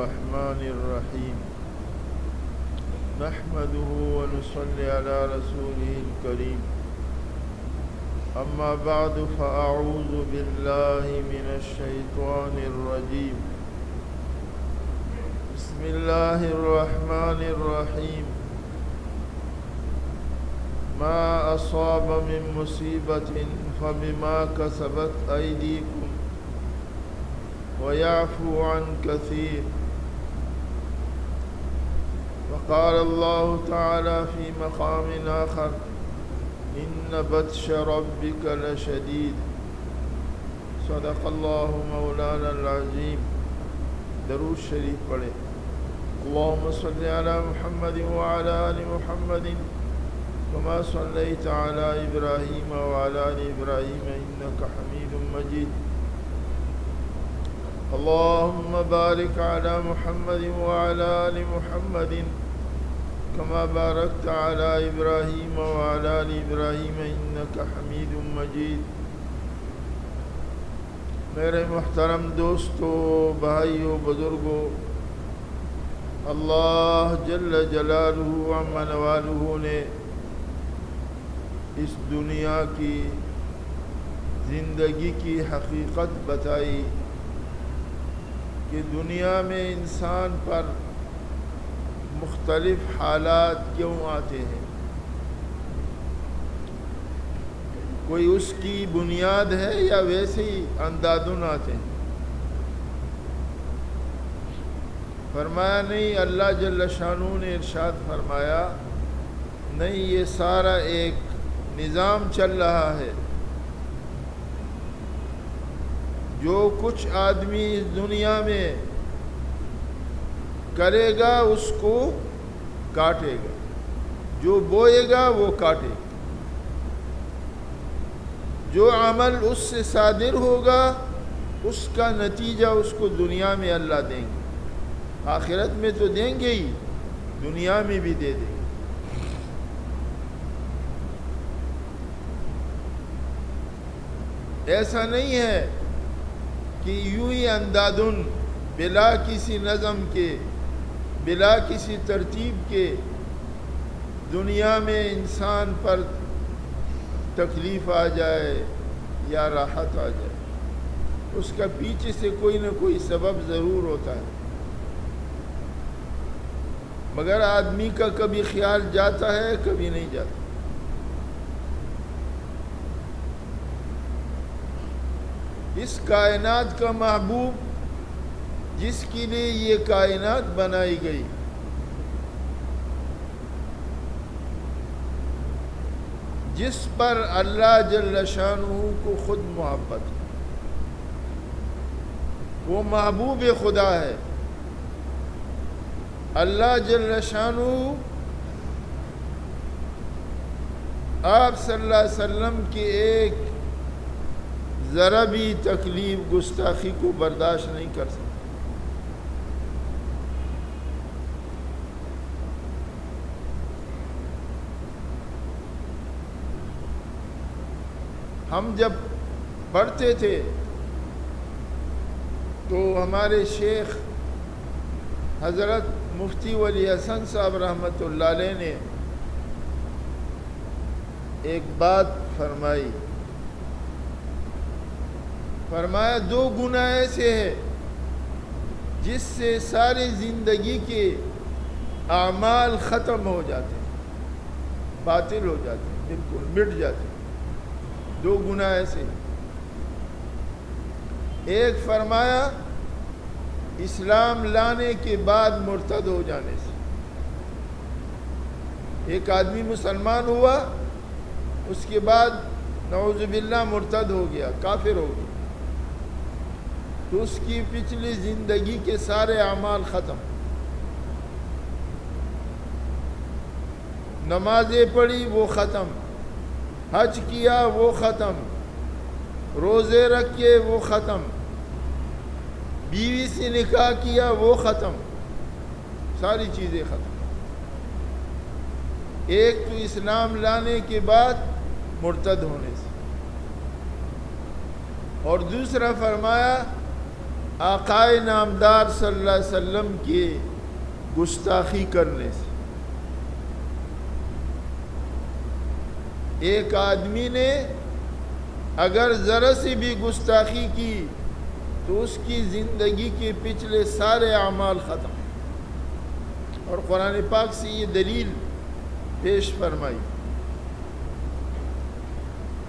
الرحمن الرحيم نحمده ونصلي على رسوله الكريم أما بعد فأعوذ بالله من الشيطان الرجيم بسم الله الرحمن الرحيم ما أصاب من مصيبة فبما كسبت أيديكم ويعفو عن كثير وقال الله تعالى في مقام آخر إن بطش ربك لشديد صدق الله مولانا العظيم درود شریف پڑھے اللهم صل على محمد وعلى آل محمد كما صليت على إبراهيم وعلى آل إبراهيم إنك حميد مجيد اللهم بارك على محمد وعلى آل محمد كما باركت على إبراهيم وعلى آل إبراهيم إنك حميد مجيد میرے محترم دوستو، بھائیو، بزرگو، اللہ جل جلالہ عم نوالہ نے اس دنیا کی زندگی کی حقیقت بتائی کہ دنیا میں انسان پر مختلف حالات کیوں آتے ہیں، کوئی اس کی بنیاد ہے یا ویسے ہی اندادن آتے ہیں؟ فرمایا نہیں، اللہ جل شانہ نے ارشاد فرمایا نہیں، یہ سارا ایک نظام چل رہا ہے۔ جو کچھ آدمی اس دنیا میں کرے گا اس کو کاٹے گا، جو بوئے گا وہ کاٹے گا، جو عمل اس سے صادر ہوگا اس کا نتیجہ اس کو دنیا میں اللہ دیں گے، آخرت میں تو دیں گے ہی، دنیا میں بھی دے دیں گے۔ ایسا نہیں ہے کہ یوں ہی اندادن بلا کسی نظم کے، بلا کسی ترتیب کے دنیا میں انسان پر تکلیف آ جائے یا راحت آ جائے، اس کا پیچھے سے کوئی نہ کوئی سبب ضرور ہوتا ہے، مگر آدمی کا کبھی خیال جاتا ہے کبھی نہیں جاتا۔ اس کائنات کا محبوب جس کے لیے یہ کائنات بنائی گئی، جس پر اللہ جل شانہ کو خود محبت ہے، وہ محبوب خدا ہے۔ اللہ جل شانہ آپ صلی اللہ علیہ وسلم کی ایک ذرا بھی تکلیف گستاخی کو برداشت نہیں کر سکتا۔ ہم جب پڑھتے تھے تو ہمارے شیخ حضرت مفتی ولی حسن صاحب رحمۃ اللہ علیہ نے ایک بات فرمائی، فرمایا دو گناہ ایسے ہیں جس سے ساری زندگی کے اعمال ختم ہو جاتے ہیں، باطل ہو جاتے ہیں، بالکل مٹ جاتے ہیں۔ دو گناہ ایسے، ایک فرمایا اسلام لانے کے بعد مرتد ہو جانے سے، ایک آدمی مسلمان ہوا اس کے بعد نعوذ باللہ مرتد ہو گیا، کافر ہو گیا، تو اس کی پچھلی زندگی کے سارے اعمال ختم، نمازیں پڑھی وہ ختم، حج کیا وہ ختم، روزے رکھے وہ ختم، بیوی سے نکاح کیا وہ ختم، ساری چیزیں ختم۔ ایک تو اسلام لانے کے بعد مرتد ہونے سے، اور دوسرا فرمایا آقائے نامدار صلی اللہ علیہ وسلم کی گستاخی کرنے سے۔ ایک آدمی نے اگر ذرا سی بھی گستاخی کی تو اس کی زندگی کے پچھلے سارے اعمال ختم۔ اور قرآن پاک سے یہ دلیل پیش فرمائی،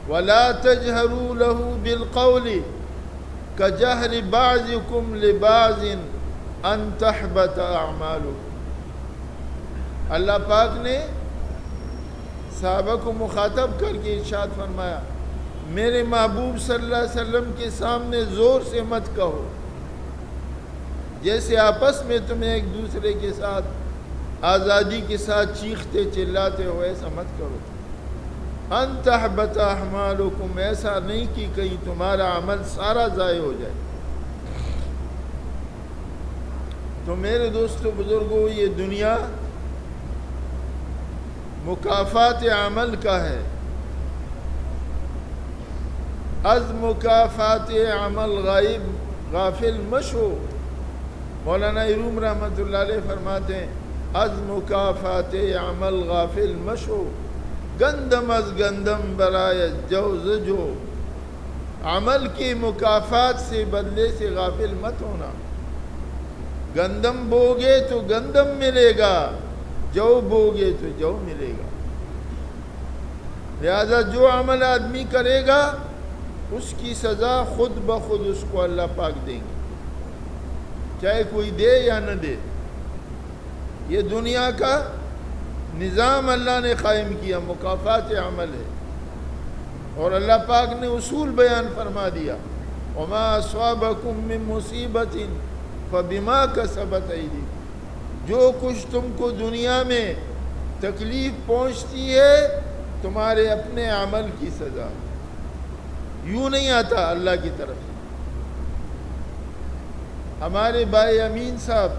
وَلَا تَجْهَرُوا لَهُ بِالْقَوْلِ كَجَهْرِ بَعْضِكُمْ لِبَعْضٍ أَن تَحْبَطَ أَعْمَالُكُمْ۔ اللہ پاک نے صحابہ کو مخاطب کر کے ارشاد فرمایا، میرے محبوب صلی اللہ علیہ وسلم کے سامنے زور سے مت کہو، جیسے آپس میں تمہیں ایک دوسرے کے ساتھ آزادی کے ساتھ چیختے چلاتے ہو، ایسا مت کرو۔ ان تحبط اعمالکم، ایسا نہیں کہ کہیں تمہارا عمل سارا ضائع ہو جائے۔ تو میرے دوستو بزرگوں، یہ دنیا مکافات عمل کا ہے، از مکافات عمل غائب غافل مشو۔ مولانا روم رحمۃ اللہ علیہ فرماتے ہیں، از مکافات عمل غافل مشو، گندم از گندم برائے جوز جو۔ عمل کی مکافات سے، بدلے سے غافل مت ہونا۔ گندم بوگے تو گندم ملے گا، جو بوگے تو جو ملے گا۔ لہذا جو عمل آدمی کرے گا اس کی سزا خود بخود اس کو اللہ پاک دیں گے، چاہے کوئی دے یا نہ دے۔ یہ دنیا کا نظام اللہ نے قائم کیا، مکافات عمل ہے، اور اللہ پاک نے اصول بیان فرما دیا، وما اصابکم من مصیبت فبما کسبت ایدیکم۔ جو کچھ تم کو دنیا میں تکلیف پہنچتی ہے تمہارے اپنے عمل کی سزا، یوں نہیں آتا اللہ کی طرف سے۔ ہمارے بھائی امین صاحب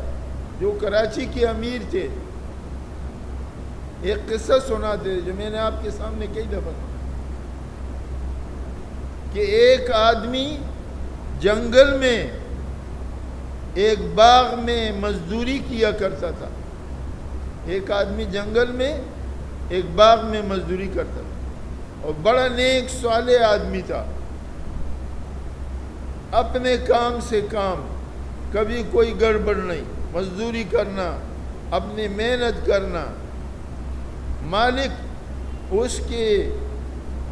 جو کراچی کے امیر تھے، ایک قصہ سناتے جو میں نے آپ کے سامنے کئی دفعہ کہ ایک آدمی جنگل میں ایک باغ میں مزدوری کیا کرتا تھا۔ ایک آدمی جنگل میں ایک باغ میں مزدوری کرتا تھا، اور بڑا نیک صالح آدمی تھا، اپنے کام سے کام، کبھی کوئی گڑبڑ نہیں، مزدوری کرنا، اپنی محنت کرنا۔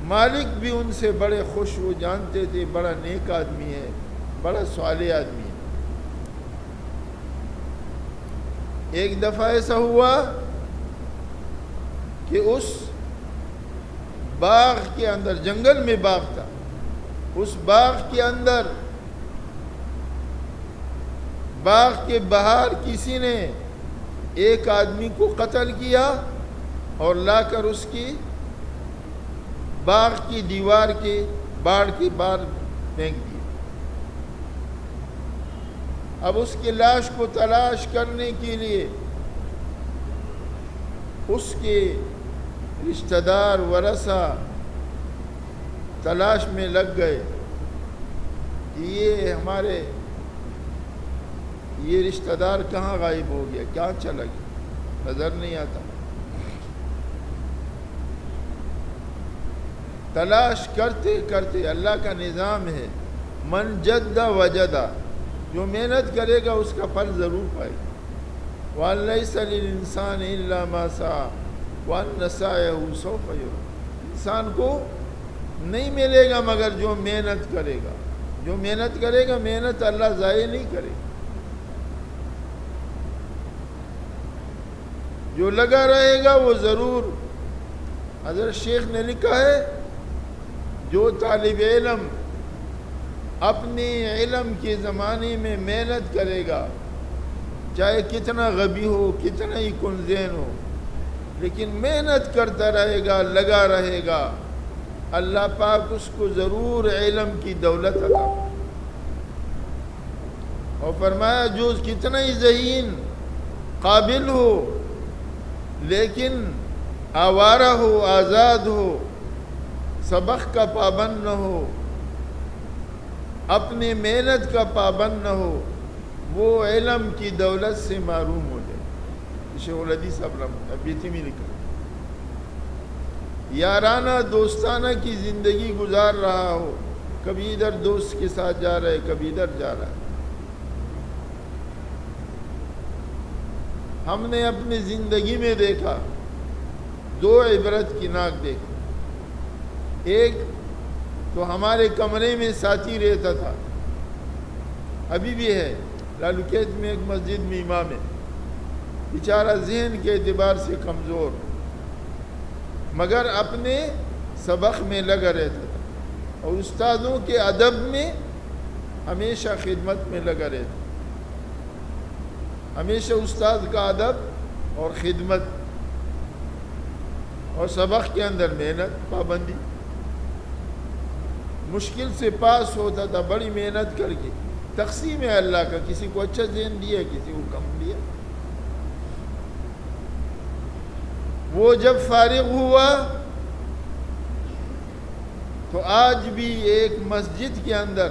مالک بھی ان سے بڑے خوش، وہ جانتے تھے بڑا نیک آدمی ہے، بڑا صالح آدمی ہے۔ ایک دفعہ ایسا ہوا کہ اس باغ کے اندر، جنگل میں باغ تھا، اس باغ کے اندر باغ کے باہر کسی نے ایک آدمی کو قتل کیا اور لا کر اس کی باغ کی دیوار کے باڑ کے باہر پھینک دیا۔ اب اس کی لاش کو تلاش کرنے کے لیے اس کے رشتہ دار ورثہ تلاش میں لگ گئے کہ یہ رشتہ دار کہاں غائب ہو گیا، کہاں چلا گیا، نظر نہیں آتا۔ تلاش کرتے کرتے، اللہ کا نظام ہے، من جد وجدہ، جو محنت کرے گا اس کا پھل ضرور پائے گا۔ وَلَيْسَ لِلْإِنسَانِ إِلَّا مَا سَعَىٰ وَأَنَّ سَعْيَهُ سَوْفَ يُرَىٰ۔ انسان کو نہیں ملے گا مگر جو محنت کرے گا۔ جو محنت کرے گا، محنت اللہ ضائع نہیں کرے گا۔ جو لگا رہے گا وہ ضرور۔ حضرت شیخ نے لکھا ہے، جو طالب علم اپنے علم کے زمانے میں محنت کرے گا، چاہے کتنا غبی ہو، کتنا ہی کنزین ہو، لیکن محنت کرتا رہے گا، لگا رہے گا، اللہ پاک اس کو ضرور علم کی دولت عطا کرے۔ اور فرمایا جو کتنا ہی ذہین قابل ہو لیکن آوارہ ہو، آزاد ہو، سبق کا پابند نہ ہو، اپنے محنت کا پابند نہ ہو، وہ علم کی دولت سے محروم ہو جائے۔ شیخ الحدیث صاحب بیتی میں لکھا، یارانہ دوستانہ کی زندگی گزار رہا ہو، کبھی ادھر دوست کے ساتھ جا رہا ہے، کبھی ادھر جا رہا ہے۔ ہم نے اپنی زندگی میں دیکھا، دو عبرت کی ناک دیکھا۔ ایک تو ہمارے کمرے میں ساتھی رہتا تھا، ابھی بھی ہے، لالوکیت میں ایک مسجد میں امام ہے، بیچارہ ذہن کے اعتبار سے کمزور، مگر اپنے سبق میں لگا رہتا تھا، اور استادوں کے ادب میں ہمیشہ خدمت میں لگا رہتا، ہمیشہ استاد کا ادب اور خدمت اور سبق کے اندر محنت پابندی، مشکل سے پاس ہوتا تھا بڑی محنت کر کے۔ تقسیم ہے اللہ کا، کسی کو اچھا ذہن دیا، کسی کو کم دیا۔ وہ جب فارغ ہوا تو آج بھی ایک مسجد کے اندر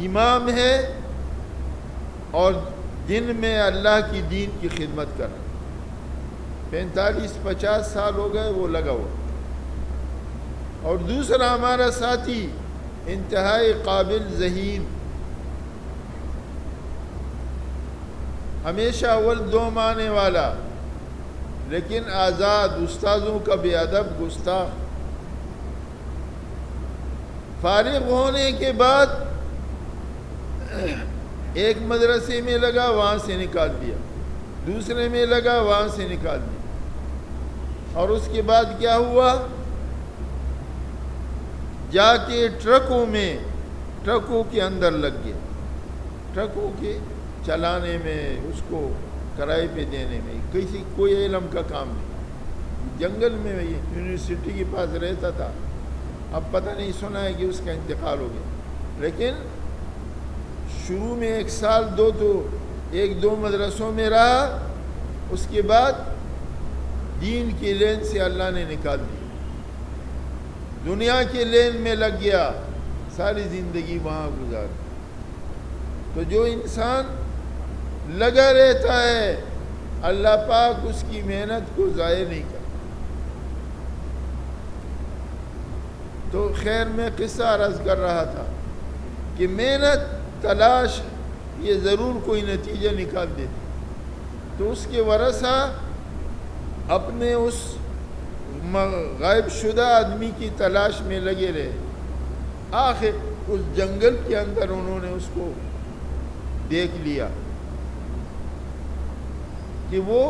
امام ہے اور دن میں اللہ کی دین کی خدمت کر رہا ہے۔ 45-50 سال ہو گئے وہ لگا ہوا۔ اور دوسرا ہمارا ساتھی انتہائی قابل ذہین، ہمیشہ اول دوم آنے والا، لیکن آزاد، استاذوں کا بے ادب، گستاخ۔ فارغ ہونے کے بعد ایک مدرسے میں لگا، وہاں سے نکال دیا، دوسرے میں لگا، وہاں سے نکال دیا، اور اس کے بعد کیا ہوا؟ جا کے ٹرکوں کے اندر لگ گیا، ٹرکوں کے چلانے میں، اس کو کرائے پہ دینے میں، کوئی علم کا کام نہیں۔ جنگل میں یونیورسٹی کے پاس رہتا تھا، اب پتہ نہیں، سنا ہے کہ اس کا انتقال ہو گیا، لیکن شروع میں 1 سال 2 تو 1-2 مدرسوں میں رہا، اس کے بعد دین کی لین سے اللہ نے نکال دی، دنیا کے لین میں لگ گیا، ساری زندگی وہاں گزار۔ تو جو انسان لگا رہتا ہے، اللہ پاک اس کی محنت کو ضائع نہیں کرتا۔ تو خیر، میں قصہ عرض کر رہا تھا کہ محنت، تلاش، یہ ضرور کوئی نتیجہ نکال دیتی۔ تو اس کے ورثہ اپنے اس غائب شدہ آدمی کی تلاش میں لگے رہے، آخر اس جنگل کے اندر انہوں نے اس کو دیکھ لیا کہ وہ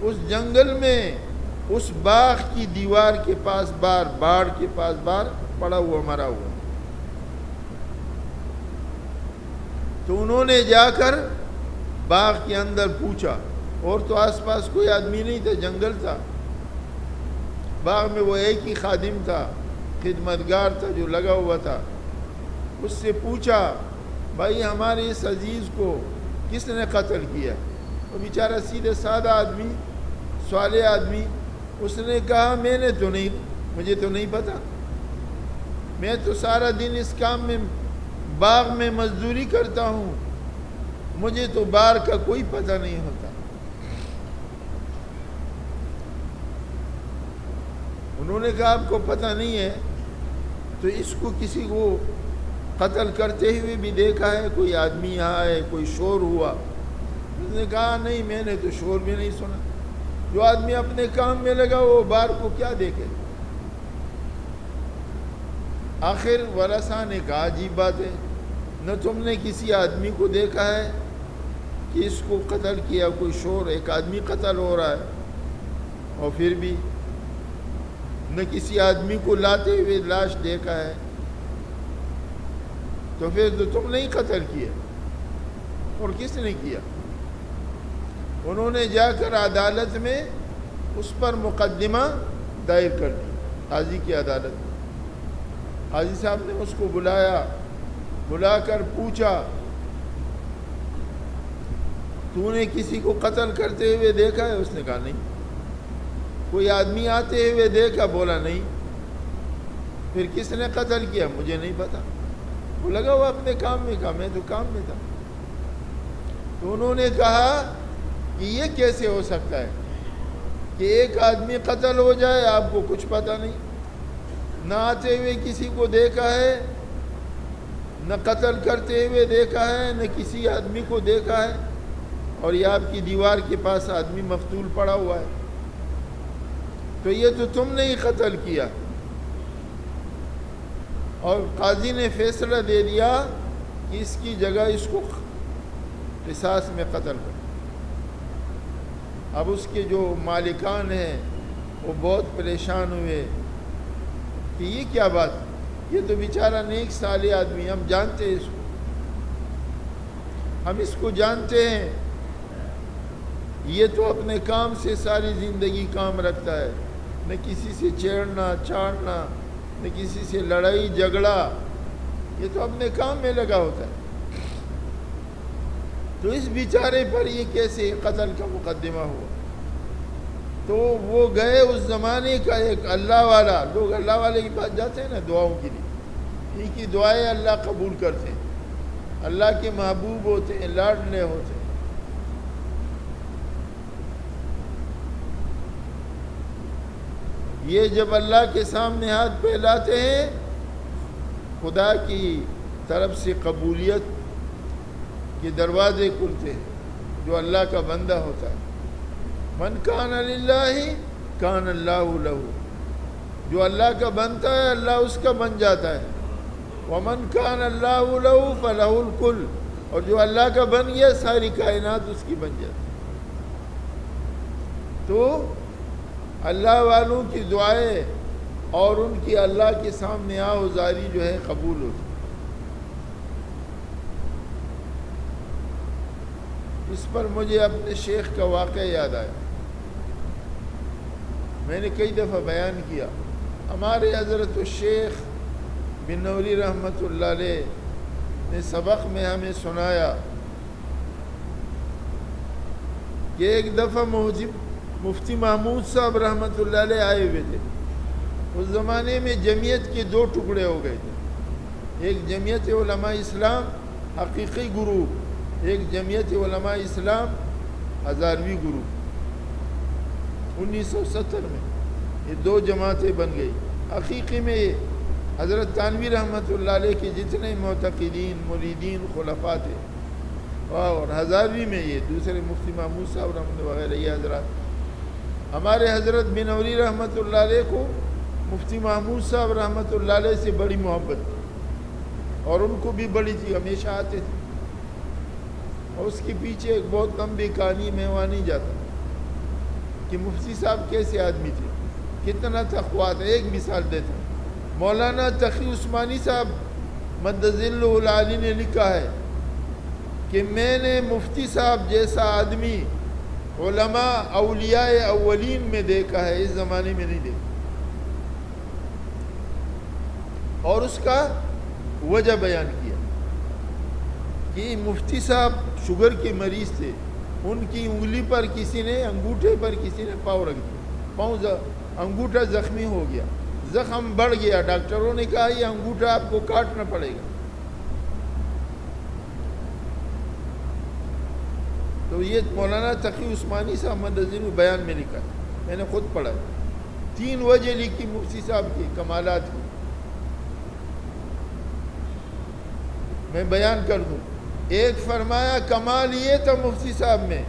اس جنگل میں اس باغ کی دیوار کے پاس باڑ کے پاس پڑا ہوا، مرا ہوا۔ تو انہوں نے جا کر باغ کے اندر پوچھا، اور تو آس پاس کوئی آدمی نہیں تھا، جنگل تھا، باغ میں وہ ایک ہی خادم تھا، خدمتگار تھا جو لگا ہوا تھا۔ اس سے پوچھا، بھائی ہمارے اس عزیز کو کس نے قتل کیا؟ وہ بیچارہ سیدھے سادہ آدمی، صالح آدمی، اس نے کہا، مجھے تو نہیں پتا، میں تو سارا دن اس کام میں باغ میں مزدوری کرتا ہوں، مجھے تو بار کا کوئی پتہ نہیں ہوتا۔ انہوں نے کہا، آپ کو پتہ نہیں ہے تو اس کو کسی کو قتل کرتے ہوئے بھی دیکھا ہے؟ کوئی آدمی یہاں ہے، کوئی شور ہوا؟ اس نے کہا، نہیں، میں نے تو شور بھی نہیں سنا۔ جو آدمی اپنے کام میں لگا وہ بار کو کیا دیکھے؟ آخر ورثہ نے کہا، عجیب بات ہے، نہ تم نے کسی آدمی کو دیکھا ہے کہ اس کو قتل کیا، کوئی شور، ایک آدمی قتل ہو رہا ہے، اور پھر بھی نہ کسی آدمی کو لاتے ہوئے لاش دیکھا ہے، تو پھر تو تم نہیں قتل کیا، اور کس نے کیا؟ انہوں نے جا کر عدالت میں اس پر مقدمہ دائر کر دی، قاضی کی عدالت میں۔ قاضی صاحب نے اس کو بلا کر پوچھا، تو نے کسی کو قتل کرتے ہوئے دیکھا ہے؟ اس نے کہا نہیں۔ کوئی آدمی آتے ہوئے دیکھا؟ بولا نہیں۔ پھر کس نے قتل کیا؟ مجھے نہیں پتا، وہ لگا وہ اپنے کام میں، کہا میں تو کام میں تھا۔ تو انہوں نے کہا کہ یہ کیسے ہو سکتا ہے کہ ایک آدمی قتل ہو جائے، آپ کو کچھ پتہ نہیں، نہ آتے ہوئے کسی کو دیکھا ہے، نہ قتل کرتے ہوئے دیکھا ہے، نہ کسی آدمی کو دیکھا ہے، اور یہ آپ کی دیوار کے پاس آدمی مقتول پڑا ہوا ہے، تو یہ تو تم نے ہی قتل کیا۔ اور قاضی نے فیصلہ دے دیا کہ اس کی جگہ اس کو قصاص میں قتل کر۔ اب اس کے جو مالکان ہیں وہ بہت پریشان ہوئے کہ یہ کیا بات، یہ تو بیچارہ نیک صالح آدمی، ہم جانتے ہیں اس کو، ہم اس کو جانتے ہیں، یہ تو اپنے کام سے ساری زندگی کام رکھتا ہے، نہ کسی سے چھیڑنا چھاڑنا، نہ کسی سے لڑائی جھگڑا، یہ تو اپنے کام میں لگا ہوتا ہے، تو اس بیچارے پر یہ کیسے قتل کا مقدمہ ہوا؟ تو وہ گئے اس زمانے کا ایک اللہ والا، لوگ اللہ والے کے پاس جاتے ہیں نا دعاؤں کے لیے، ان کی دعائیں اللہ قبول کرتے ہیں، اللہ کے محبوب ہوتے ہیں، لاڈلے ہوتے ہیں۔ یہ جب اللہ کے سامنے ہاتھ پھیلاتے ہیں، خدا کی طرف سے قبولیت کے دروازے کھلتے ہیں، جو اللہ کا بندہ ہوتا ہے۔ من کان للہ کان اللہ لہ، جو اللہ کا بنتا ہے اللہ اس کا بن جاتا ہے۔ ومن کان اللہ لہ فلہ الکل، اور جو اللہ کا بن گیا ساری کائنات اس کی بن جاتی ہے۔ تو اللہ والوں کی دعائیں اور ان کی اللہ کے سامنے آہوزاری جو ہے قبول ہوتی۔ اس پر مجھے اپنے شیخ کا واقعہ یاد آیا، میں نے کئی دفعہ بیان کیا۔ ہمارے حضرت الشیخ بن نوری رحمۃ اللہ علیہ نے سبق میں ہمیں سنایا کہ ایک دفعہ مفتی محمود صاحب رحمۃ اللہ علیہ آئے ہوئے تھے۔ اس زمانے میں جمعیت کے دو ٹکڑے ہو گئے تھے، ایک جمعیت علماء اسلام حقیقی گروپ، ایک جمعیت علماء اسلام ہزاروی گروپ۔ 1970 میں یہ دو جماعتیں بن گئی۔ حقیقی میں حضرت تھانوی رحمۃ اللہ علیہ کے جتنے معتقدین مریدین خلفاء تھے، اور ہزاروی میں یہ دوسرے مفتی محمود صاحب رحمۃ اللہ وغیرہ یہ حضرات، ہمارے حضرت بن نوری رحمۃ اللہ علیہ کو مفتی محمود صاحب رحمۃ اللہ علیہ سے بڑی محبت تھی، اور ان کو بھی بڑی تھی، ہمیشہ آتے تھے۔ اور اس کے پیچھے ایک بہت لمبی کہانی میں وہاں نہیں جاتا کہ مفتی صاحب کیسے آدمی تھے، کتنا تقویٰ تھا۔ ایک مثال دیتا ہوں، مولانا تقی عثمانی صاحب مدظلہ العالی نے لکھا ہے کہ میں نے مفتی صاحب جیسا آدمی علماء اولیاء اولین میں دیکھا ہے، اس زمانے میں نہیں دیکھا، اور اس کا وجہ بیان کیا کہ مفتی صاحب شوگر کے مریض تھے، ان کی انگلی پر کسی نے، انگوٹھے پر کسی نے پاؤں رکھ دیا، انگوٹھا زخمی ہو گیا، زخم بڑھ گیا، ڈاکٹروں نے کہا یہ انگوٹھا آپ کو کاٹنا پڑے گا۔ تو یہ مولانا تقی عثمانی صاحب مدظلہ بیان میں لکھا ہے، میں نے خود پڑھا ہے۔ 3 وجہ لکھی مفتی صاحب کی کمالات کی، میں بیان کر دوں۔ ایک فرمایا کمال یہ تھا مفتی صاحب میں،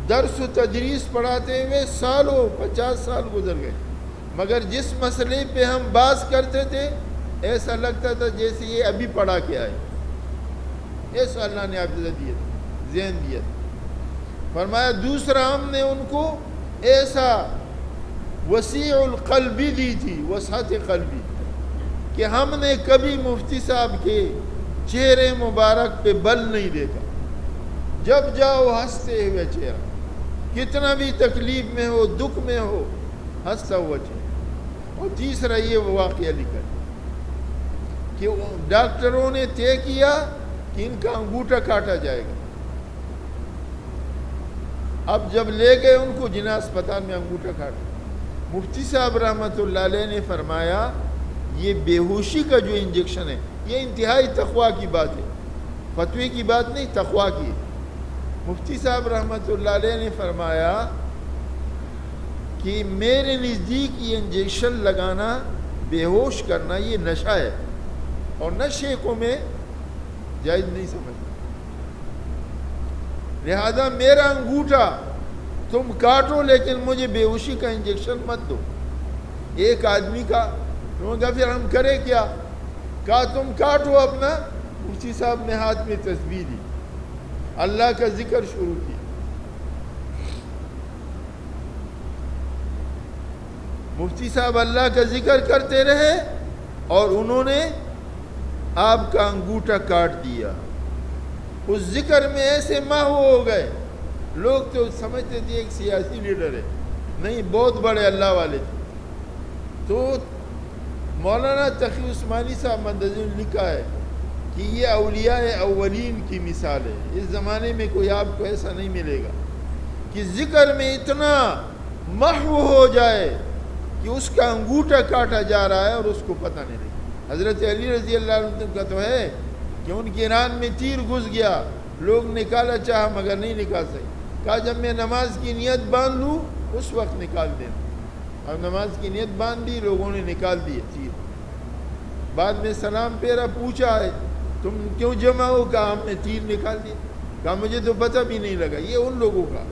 درس و تدریس پڑھاتے ہوئے سالوں 50 سال گزر گئے، مگر جس مسئلے پہ ہم بحث کرتے تھے ایسا لگتا تھا جیسے یہ ابھی پڑھا کے آئے، ایسا اللہ نے حافظہ دیا تھا، ذہن دیا تھا۔ فرمایا دوسرا ہم نے ان کو ایسا وسیع القلبی دی تھی، وسعت قلبی، کہ ہم نے کبھی مفتی صاحب کے چہرے مبارک پہ بل نہیں دیکھا، جب جاؤ ہنستے ہوئے چہرہ، کتنا بھی تکلیف میں ہو دکھ میں ہو ہنستا ہوا چہرہ۔ اور تیسرا یہ واقعہ لکھا کہ ڈاکٹروں نے طے کیا کہ ان کا انگوٹھا کاٹا جائے گا، اب جب لے گئے ان کو جناح اسپتال میں انگوٹھا کاٹا، مفتی صاحب رحمۃ اللہ علیہ نے فرمایا یہ بے ہوشی کا جو انجیکشن ہے یہ انتہائی تقویٰ کی بات ہے، فتوی کی بات نہیں، تقویٰ کی. مفتی صاحب رحمۃ اللہ علیہ نے فرمایا کہ میرے نزدیک یہ انجیکشن لگانا، بے ہوش کرنا، یہ نشہ ہے اور نشے کو میں جائز نہیں سمجھتا. لہذا میرا انگوٹھا تم کاٹو لیکن مجھے بے ہوشی کا انجیکشن مت دو. ایک آدمی کا انہوں نے کہا پھر ہم کریں کیا؟ کہا تم کاٹو اپنا. مفتی صاحب نے ہاتھ میں تسبیح دی، اللہ کا ذکر شروع کیا. مفتی صاحب اللہ کا ذکر کرتے رہے اور انہوں نے آپ کا انگوٹھا کاٹ دیا. اس ذکر میں ایسے محو ہو گئے، لوگ تو سمجھتے تھے ایک سیاسی لیڈر ہے، نہیں، بہت بڑے اللہ والے تھے. تو مولانا تقی عثمانی صاحب مندوی نے لکھا ہے کہ یہ اولیاء اولین کی مثال ہے. اس زمانے میں کوئی آپ کو ایسا نہیں ملے گا کہ ذکر میں اتنا محو ہو جائے کہ اس کا انگوٹھا کاٹا جا رہا ہے اور اس کو پتہ نہیں لگا. حضرت علی رضی اللہ عنہ کا تو ہے کہ ان کی ران میں تیر گھس گیا، لوگ نکالا چاہا مگر نہیں نکال سکے. کہا جب میں نماز کی نیت باندھ لوں اس وقت نکال دینا. اب نماز کی نیت باندھ دی، لوگوں نے نکال دی تیر. بعد میں سلام پیرا پوچھا ہے تم کیوں جمع ہو؟ کہا ہم نے تیر نکال دیا. کہا مجھے تو پتہ بھی نہیں لگا. یہ ان لوگوں کا،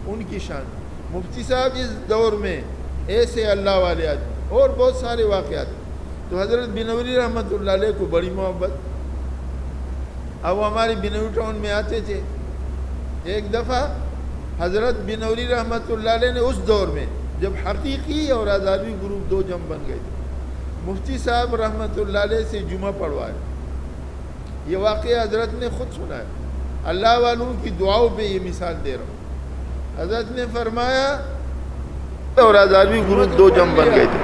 ان کی شان. مفتی صاحب اس دور میں ایسے اللہ والے آدمی اور بہت سارے واقعات. تو حضرت بنوری رحمۃ اللہ علیہ کو بڑی محبت. اب وہ ہمارے بنوری ٹاؤن میں آتے تھے. ایک دفعہ حضرت بنوری رحمۃ اللہ علیہ نے اس دور میں جب حقیقی اور آزادی گروپ دو جم بن گئے تھے، مفتی صاحب رحمۃ اللہ علیہ سے جمعہ پڑھوائے. یہ واقعہ حضرت نے خود سنا ہے. اللہ والوں کی دعاؤں پہ یہ مثال دے رہا ہوں. حضرت نے فرمایا اور آزادی گروپ دو جم بن گئے تھے،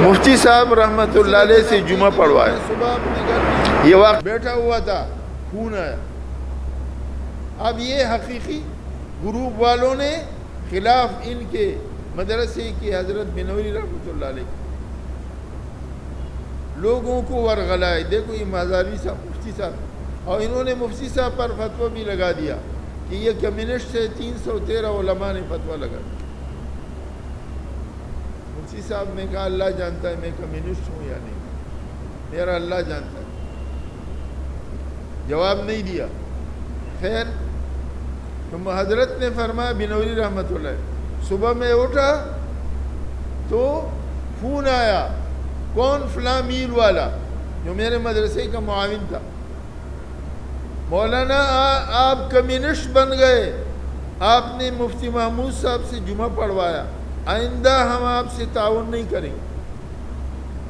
مفتی صاحب رحمۃ اللہ علیہ سے جمعہ پڑھوائے. صبح اپنے گھر میں یہ واقعہ بیٹھا ہوا تھا، فون آیا. اب یہ حقیقی گروپ والوں نے خلاف ان کے مدرسے کی حضرت بنوری رحمۃ اللہ علیہ لوگوں کو ورغلائے. دیکھو یہ مذہبی صاحب مفتی صاحب، اور انہوں نے مفتی صاحب پر فتویٰ بھی لگا دیا کہ یہ کمیونسٹ سے 313 علماء نے فتویٰ لگا دیا. مفتی صاحب نے کہا اللہ جانتا ہے میں کمیونسٹ ہوں یا نہیں، میرا اللہ جانتا ہے. جواب نہیں دیا. خیر تو حضرت نے فرمایا بنوری رحمۃ اللہ، صبح میں اٹھا تو فون آیا. کون؟ فلاں میر والا جو میرے مدرسے کا معاون تھا. مولانا آپ کمیونسٹ بن گئے، آپ نے مفتی محمود صاحب سے جمعہ پڑھوایا، آئندہ ہم آپ سے تعاون نہیں کریں گے.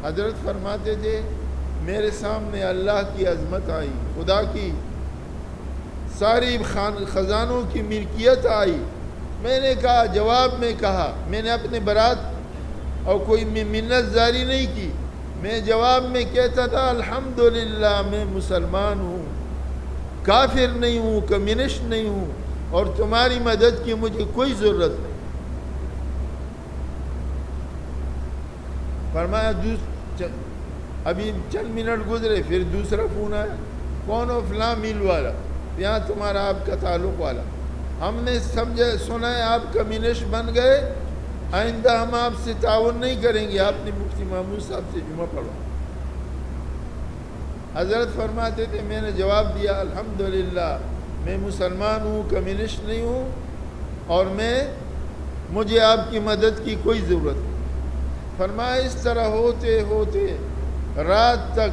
حضرت فرماتے تھے میرے سامنے اللہ کی عظمت آئی، خدا کی ساری خزانوں کی ملکیت آئی. میں نے کہا، جواب میں کہا، میں نے اپنے برات اور کوئی منت زاری نہیں کی. میں جواب میں کہتا تھا الحمدللہ میں مسلمان ہوں، کافر نہیں ہوں، کمیونسٹ نہیں ہوں، اور تمہاری مدد کی مجھے کوئی ضرورت نہیں. فرمایا ابھی چند منٹ گزرے پھر دوسرا فون آیا. کون ہو؟ فلاں میل والا، یہاں تمہارا آپ کا تعلق والا. ہم نے سنا ہے آپ کمیونسٹ بن گئے، آئندہ ہم آپ سے تعاون نہیں کریں گے. آپ نے مفتی محمود صاحب سے جمعہ پڑھا. حضرت فرماتے تھے میں نے جواب دیا الحمدللہ میں مسلمان ہوں، کمیونسٹ نہیں ہوں، اور مجھے آپ کی مدد کی کوئی ضرورت نہیں. فرمایا اس طرح ہوتے ہوتے رات تک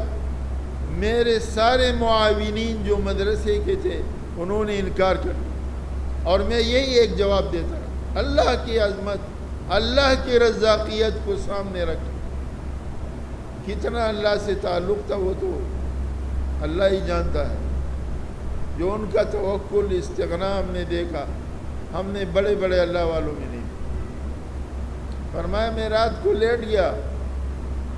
میرے سارے معاونین جو مدرسے کے تھے انہوں نے انکار کر دیا، اور میں یہی ایک جواب دیتا رہا. اللہ کی عظمت، اللہ کی رزاقیت کو سامنے رکھ کتنا اللہ سے تعلق تھا وہ تو اللہ ہی جانتا ہے. جو ان کا توکل استغنا ہم نے دیکھا، ہم نے بڑے بڑے اللہ والوں میں نہیں. فرمایا میں رات کو لیٹ گیا،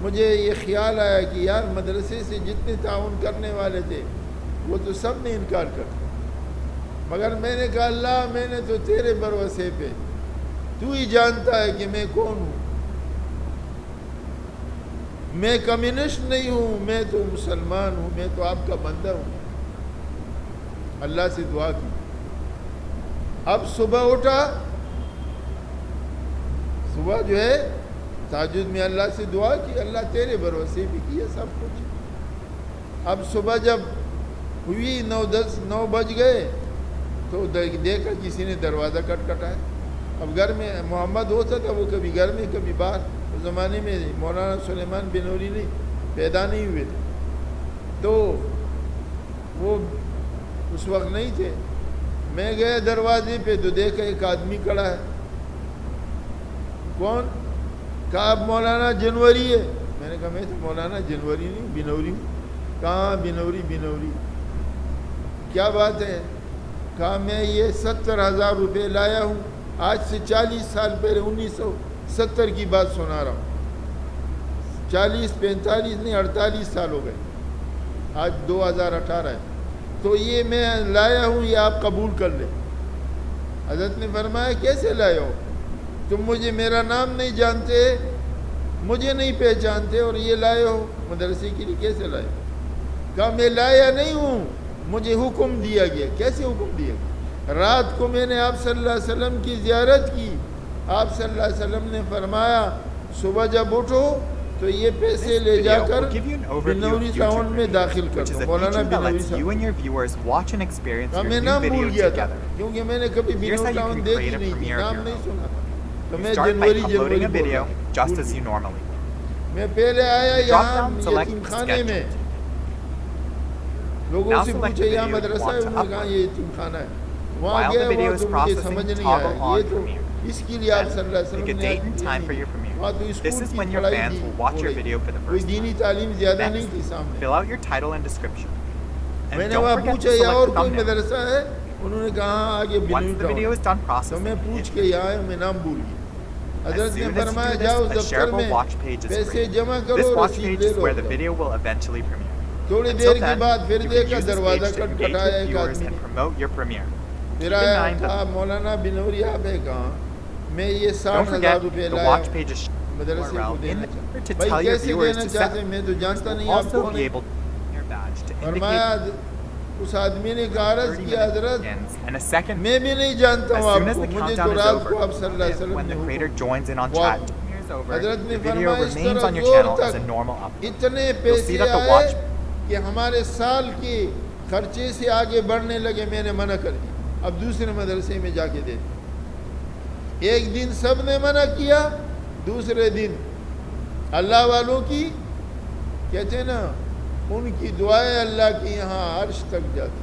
مجھے یہ خیال آیا کہ یار مدرسے سے جتنے تعاون کرنے والے تھے وہ تو سب نے انکار کر دیا، مگر میں نے کہا اللہ میں نے تو تیرے بھروسے پہ، تو ہی جانتا ہے کہ میں کون ہوں. میں کمیونسٹ نہیں ہوں، میں تو مسلمان ہوں، میں تو آپ کا بندہ ہوں. اللہ سے دعا کی. اب صبح اٹھا، صبح جو ہے تہجد میں اللہ سے دعا کی، اللہ تیرے بھروسے بھی کیا سب کچھ. اب صبح جب ہوئی 9 بج گئے تو دیکھا کسی نے دروازہ کھٹکھٹایا. اب گھر میں محمد ہوتا تھا، وہ کبھی گھر میں کبھی باہر. اس زمانے میں مولانا سلیمان بنوری پیدا نہیں ہوئے تھے، تو وہ اس وقت نہیں تھے. میں گیا دروازے پہ تو دیکھا ایک آدمی کھڑا ہے. کون؟ کہا اب مولانا جنوری ہے. میں نے کہا میں تو مولانا جنوری نہیں، بنوری ہوں. کہاں بنوری کیا بات ہے؟ کہا میں یہ 70,000 روپے لایا ہوں، آج سے 40 سال پہلے 1970 کی بات سنا رہا ہوں. 40 45 نہیں 48 سال ہو گئے، آج 2018 ہے. تو یہ میں لایا ہوں، یہ آپ قبول کر لیں. حضرت نے فرمایا کیسے لائے ہو؟ تم مجھے میرا نام نہیں جانتے، مجھے نہیں پہچانتے، اور یہ لائے ہو مدرسے کے لیے کیسے لائے؟ کہا میں لایا نہیں ہوں، مجھے حکم دیا گیا. کیسے حکم دیا گیا؟ رات کو میں نے آپ صلی اللہ علیہ وسلم کی زیارت کی. آپ صلی اللہ علیہ وسلم نے فرمایا صبح جب اٹھو تو یہ پیسے لے جا کر بنوری ساؤنڈ میں داخل کر دو. مولانا بنوری ساؤنڈ. میں نام بھول گیا تھا کیونکہ میں نے کبھی بنوری ساؤنڈ دیکھی نہیں تھی، نام نہیں سنا تھا. تو میں جنوری بول رہا ہوں. میں پہلے آیا یہاں یتیم خانے میں، لوگوں سے پوچھے یہاں مدرسہ ہے، انہوں نے کہا یہ یتیم خانہ ہے. وہاں گیا وہاں تو مجھے سمجھ نہیں آیا. یہ تو اس کے لیے آپ صلی اللہ علیہ وسلم نے وہاں تو اسکول کی پڑھائی دی، کوئی دینی تعلیم زیادہ نہیں تھی سامنے. میں نے وہاں پوچھا یا اور کوئی مدرسہ ہے؟ انہوں نے کہا ہاں آگے بنوری ٹاؤن. تو میں پوچھ کے یہاں آیا، میں نام بھول گیا. حضرت نے فرمایا جاؤ دفتر میں پیسے جمع کرو، رسید لے لو. تھوڑی دیر کے بعد پھر دیکھا دروازہ کھٹکھٹایا ایک آدمی. پھر آیا، کہا مولانا بنوری آپ ہے کہاں؟ میں یہ 60,000 روپے لایا مدرسے کو دینا چاہتا. بھائی کیسے دینا چاہتے؟ میں تو جانتا نہیں آپ کون ہیں. فرمایا اس آدمی نے کہا عرض کیا حضرت میں بھی نہیں جانتا ہوں آپ کو، مجھے تو رات کو آپ صلی اللہ علیہ وسلم نے حضرت نے فرمایا اس طرح دور تک اتنے پیسے آئے کہ ہمارے سال کے خرچے سے آگے بڑھنے لگے. میں نے منع کر دیا، اب دوسرے مدرسے میں جا کے دے. ایک دن سب نے منع کیا، دوسرے دن اللہ والوں کی کہتے ہیں نا ان کی دعائیں اللہ کی یہاں عرش تک جاتی.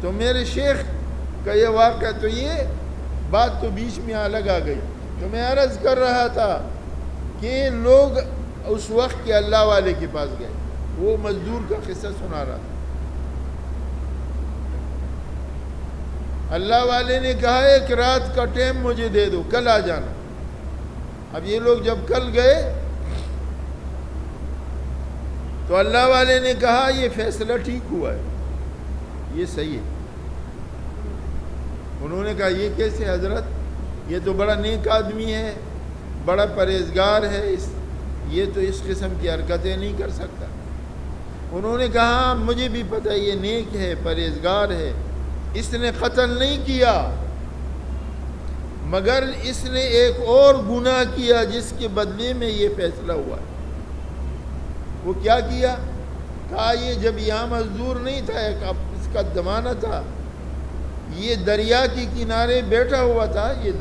تو میرے شیخ کا یہ واقعہ، تو یہ بات تو بیچ میں الگ آ گئی. تو میں عرض کر رہا تھا کہ لوگ اس وقت کے اللہ والے کے پاس گئے، وہ مزدور کا قصہ سنا رہا تھا. اللہ والے نے کہا ایک رات کا ٹائم مجھے دے دو، کل آ جانا. اب یہ لوگ جب کل گئے تو اللہ والے نے کہا یہ فیصلہ ٹھیک ہوا ہے، یہ صحیح ہے. انہوں نے کہا یہ کیسے حضرت؟ یہ تو بڑا نیک آدمی ہے، بڑا پرہیزگار ہے، یہ تو اس قسم کی حرکتیں نہیں کر سکتا. انہوں نے کہا مجھے بھی پتہ یہ نیک ہے، پرہیزگار ہے، اس نے قتل نہیں کیا، مگر اس نے ایک اور گناہ کیا جس کے بدلے میں یہ فیصلہ ہوا. وہ کیا کیا؟ کہا یہ جب یہاں مزدور نہیں تھا، ایک اس کا زمانہ تھا، یہ دریا کے کنارے بیٹھا ہوا تھا. یہ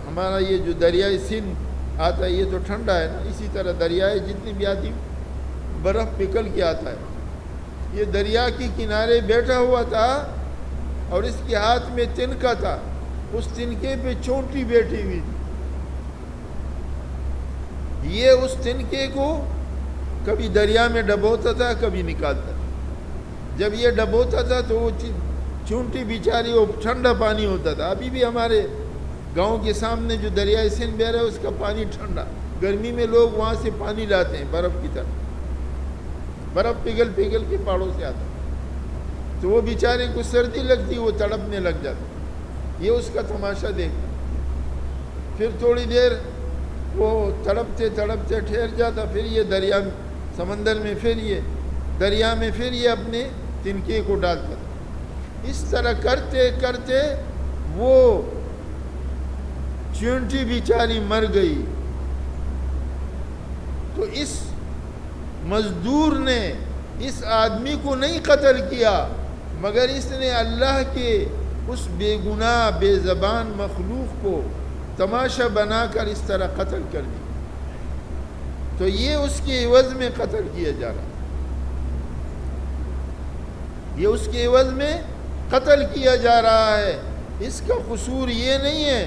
ہمارا یہ جو دریائے سندھ آتا ہے یہ تو ٹھنڈا ہے نا، اسی طرح دریائے جتنی بھی آتی برف پگھل کے آتا ہے. یہ دریا کے کنارے بیٹھا ہوا تھا اور اس کے ہاتھ میں تنکا تھا، اس تنکے پہ چونٹی بیٹھی ہوئی تھی. یہ اس تنکے کو کبھی دریا میں ڈبوتا تھا، کبھی نکالتا تھا. جب یہ ڈبوتا تھا تو وہ چونٹی بیچاری، وہ ٹھنڈا پانی ہوتا تھا. ابھی بھی ہمارے گاؤں کے سامنے جو دریائے سندھ بہ رہا ہے اس کا پانی ٹھنڈا، گرمی میں لوگ وہاں سے پانی لاتے ہیں برف کی طرح، برف پگھل پگھل کے پہاڑوں سے آتا. تو وہ بیچارے کو سردی لگتی، وہ تڑپنے لگ جاتا. یہ اس کا تماشا دیکھتا. پھر تھوڑی دیر وہ تڑپتے تڑپتے ٹھہر جاتا، پھر یہ دریا سمندر میں، پھر یہ دریا میں، پھر یہ اپنے تنکے کو ڈالتا تھا۔ اس طرح کرتے کرتے وہ چونٹی بیچاری مر گئی۔ تو اس مزدور نے اس آدمی کو نہیں قتل کیا، مگر اس نے اللہ کے اس بے گناہ بے زبان مخلوق کو تماشا بنا کر اس طرح قتل کر دیا۔ تو یہ اس کے عوض میں قتل کیا جا رہا، یہ اس کے عوض میں قتل کیا جا رہا ہے۔ اس کا قصور یہ نہیں ہے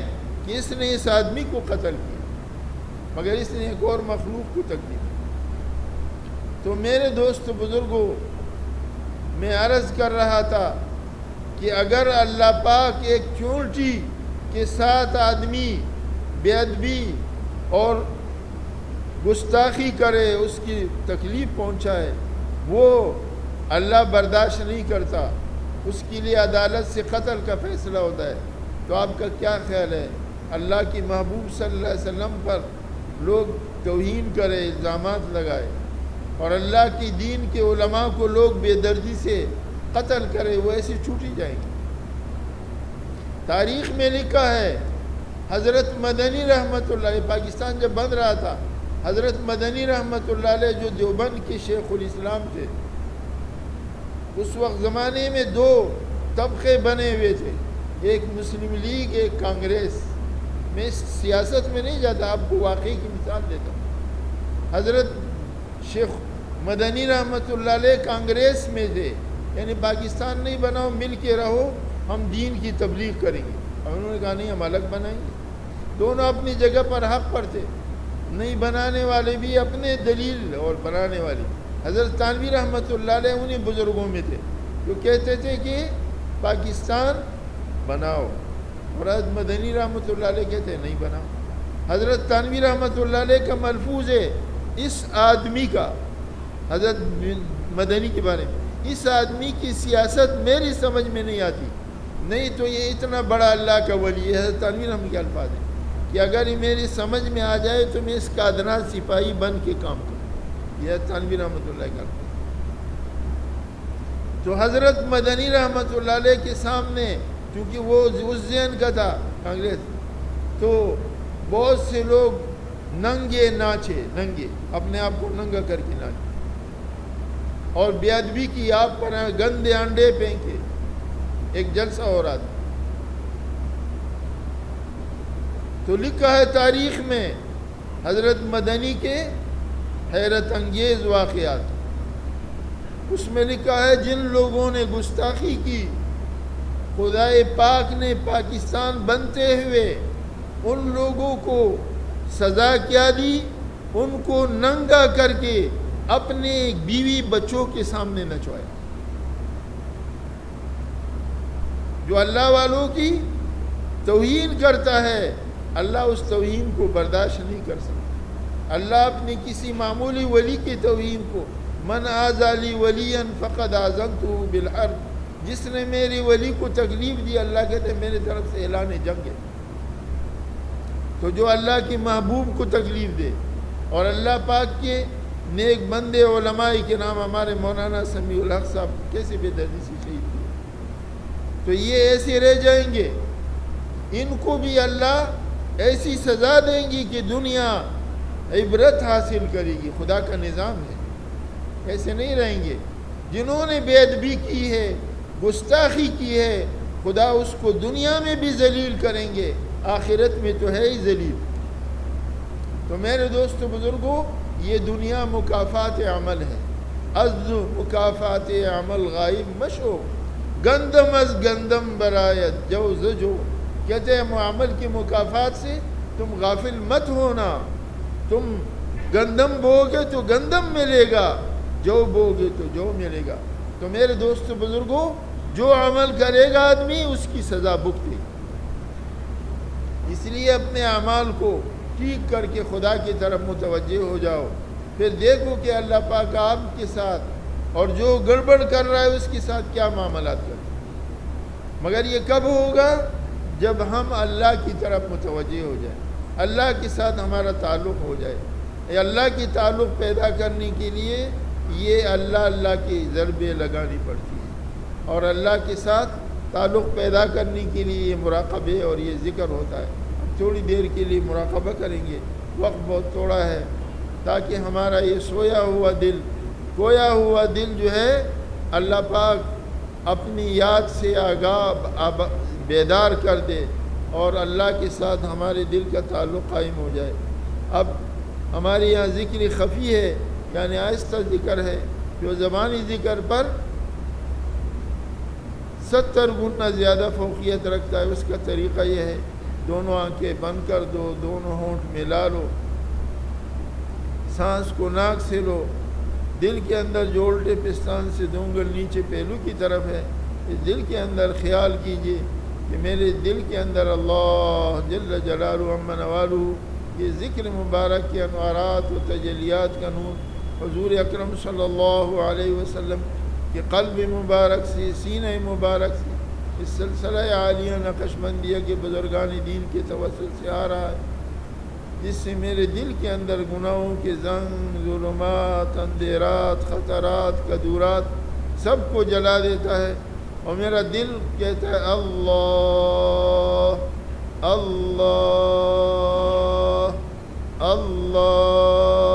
کہ اس نے اس آدمی کو قتل کیا، مگر اس نے ایک اور مخلوق کو تکلیف دی۔ تو میرے دوست بزرگوں، میں عرض کر رہا تھا کہ اگر اللہ پاک ایک چونٹی کے ساتھ آدمی بے ادبی اور گستاخی کرے، اس کی تکلیف پہنچائے، وہ اللہ برداشت نہیں کرتا، اس کے لیے عدالت سے قتل کا فیصلہ ہوتا ہے۔ تو آپ کا کیا خیال ہے؟ اللہ کی محبوب صلی اللہ علیہ وسلم پر لوگ توہین کرے، الزامات لگائے، اور اللہ کی دین کے علماء کو لوگ بے دردی سے قتل کرے، وہ ایسے چھوٹی جائیں گے۔ تاریخ میں لکھا ہے، حضرت مدنی رحمۃ اللہ علیہ، پاکستان جب بن رہا تھا، حضرت مدنی رحمۃ اللہ علیہ جو دیوبند کے شیخ الاسلام تھے، اس وقت زمانے میں دو طبقے بنے ہوئے تھے، ایک مسلم لیگ، ایک کانگریس۔ میں سیاست میں نہیں جاتا، آپ کو واقعی کی مثال دیتا ہوں۔ حضرت شیخ مدنی رحمۃ اللہ علیہ کانگریس میں تھے، یعنی پاکستان نہیں بناؤ، مل کے رہو، ہم دین کی تبلیغ کریں گے۔ اور انہوں نے کہا نہیں، ہم الگ بنائیں گے۔ دونوں اپنی جگہ پر حق پر تھے، نہیں بنانے والے بھی اپنے دلیل اور بنانے والے۔ حضرت تھانوی رحمۃ اللہ علیہ انہیں بزرگوں میں تھے جو کہتے تھے کہ پاکستان بناؤ، اور حضرت مدنی رحمۃ اللہ علیہ کہتے ہیں نہیں بناؤ۔ حضرت تھانوی رحمۃ اللہ علیہ کا ملفوظ ہے اس آدمی کا، حضرت مدنی کے بارے میں، اس آدمی کی سیاست میری سمجھ میں نہیں آتی، نہیں تو یہ اتنا بڑا اللہ کا ولی ہے۔ حضرت تھانوی رحمۃ کے الفاظ ہیں کہ اگر یہ میری سمجھ میں آ جائے تو میں اس کا ادنا سپاہی بن کے کام کروں، یہ تھانوی رحمۃ اللہ کا الفاظ۔ تو حضرت مدنی رحمۃ اللہ علیہ کے سامنے، چونکہ وہ اس ذہن کا تھا کانگریس، تو بہت سے لوگ ننگے ناچے، ننگے اپنے آپ کو ننگا کر کے ناچے، اور بے ادبی کی آپ پر گندے انڈے پھینکے۔ ایک جلسہ ہو رہا تھا، تو لکھا ہے تاریخ میں حضرت مدنی کے حیرت انگیز واقعات۔ اس میں لکھا ہے جن لوگوں نے گستاخی کی، خدائے پاک نے پاکستان بنتے ہوئے ان لوگوں کو سزا کیا دی، ان کو ننگا کر کے اپنے بیوی بچوں کے سامنے نچوایا۔ جو اللہ والوں کی توہین کرتا ہے، اللہ اس توہین کو برداشت نہیں کر سکتا۔ اللہ اپنی کسی معمولی ولی کی توہین کو، من آذی لی ولیا فقد آذنتہ بالحرب، جس نے میری ولی کو تکلیف دی، اللہ کہتے ہیں میری طرف سے اعلان جنگ ہے۔ تو جو اللہ کی محبوب کو تکلیف دے، اور اللہ پاک کے نیک بندے علماء کے نام، ہمارے مولانا سمیع الحق صاحب کیسے بے دردی سے شہید ہوئے، تو یہ ایسے رہ جائیں گے، ان کو بھی اللہ ایسی سزا دیں گی کہ دنیا عبرت حاصل کرے گی۔ خدا کا نظام ہے، ایسے نہیں رہیں گے۔ جنہوں نے بے ادبی کی ہے، گستاخی کی ہے، خدا اس کو دنیا میں بھی ذلیل کریں گے، آخرت میں تو ہے ہی ذلیل۔ تو میرے دوست بزرگوں، یہ دنیا مکافات عمل ہے، از مکافات عمل غائب مشو، گندم از گندم برایت جو زجو، کہتے ہیں عمل کی مکافات سے تم غافل مت ہونا، تم گندم بوگے تو گندم ملے گا، جو بوگے تو جو ملے گا۔ تو میرے دوست بزرگوں، جو عمل کرے گا آدمی اس کی سزا بھگتے گی۔ اس لیے اپنے اعمال کو ٹھیک کر کے خدا کی طرف متوجہ ہو جاؤ، پھر دیکھو کہ اللہ پاک آپ کے ساتھ اور جو گڑبڑ کر رہا ہے اس کے ساتھ کیا معاملات کرتے ہیں۔ مگر یہ کب ہوگا؟ جب ہم اللہ کی طرف متوجہ ہو جائیں۔ اللہ کے ساتھ ہمارا تعلق ہو جائے. اللہ کی تعلق پیدا کرنے کے لیے یہ اللہ کی ضربیں لگانی پڑتی ہیں، اور اللہ کے ساتھ تعلق پیدا کرنے کے لیے یہ مراقبے اور یہ ذکر ہوتا ہے. تھوڑی دیر کے لیے مراقبہ کریں گے، وقت بہت تھوڑا ہے، تاکہ ہمارا یہ کھویا ہوا دل جو ہے اللہ پاک اپنی یاد سے آگاہ بیدار کر دے اور اللہ کے ساتھ ہمارے دل کا تعلق قائم ہو جائے. اب ہمارے یہاں ذکر خفی ہے، یعنی آہستہ ذکر ہے، جو زبانی ذکر پر 70 گنا زیادہ فوقیت رکھتا ہے. اس کا طریقہ یہ ہے، دونوں آنکھیں بند کر دو، دونوں ہونٹ ملا لو، سانس کو ناک سے لو، دل کے اندر جو الٹے پستان سے 2 انگل نیچے پہلو کی طرف ہے، اس دل کے اندر خیال کیجئے کہ میرے دل کے اندر اللہ جل جلالہ عم نوالہ، یہ ذکر مبارک کے انوارات و تجلیات کا نور حضور اکرم صلی اللہ علیہ وسلم کے قلب مبارک سے، سینہ مبارک سے، اس سلسلہ عالیہ نقشبندیہ کے بزرگان دین کے توسل سے آ رہا ہے، جس سے میرے دل کے اندر گناہوں کے زنگ، ظلمات، اندھیرات، خطرات، کدورات سب کو جلا دیتا ہے، اور میرا دل کہتا ہے اللہ اللہ اللہ